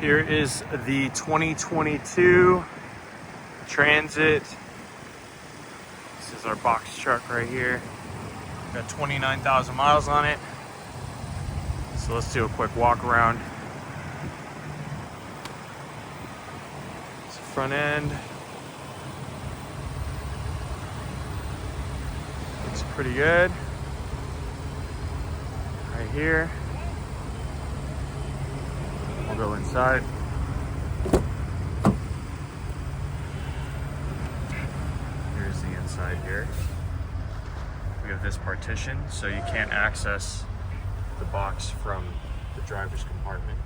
Here is the 2022 Transit. This is our box truck right here. Got 29,000 miles on it. So let's do a quick walk around. It's the front end. Looks pretty good. Right here. We'll go inside. Here's the inside here. We have this partition, so you can't access the box from the driver's compartment.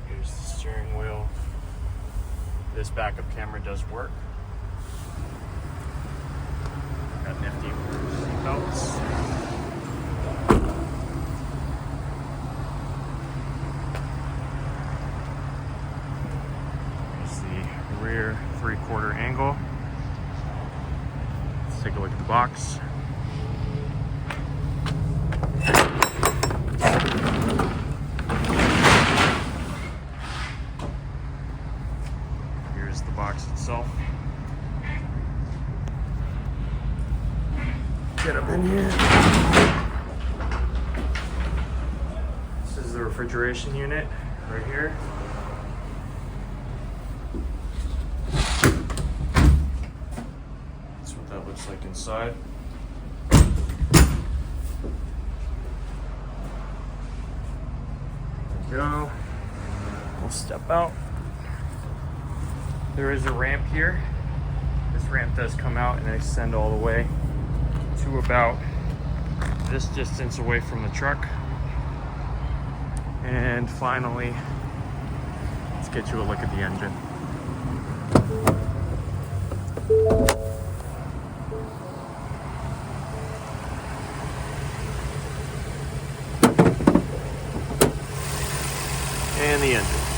Here's the steering wheel. This backup camera does work. Got nifty seat belts. Here's the rear 3/4 angle. Let's take a look at the box. Here's the box itself. Get up in here. This is the refrigeration unit right here. That's what that looks like inside. There we go. We'll step out. There is a ramp here. This ramp does come out and extend all the way to about this distance away from the truck. And finally, let's get you a look at the engine. And the engine.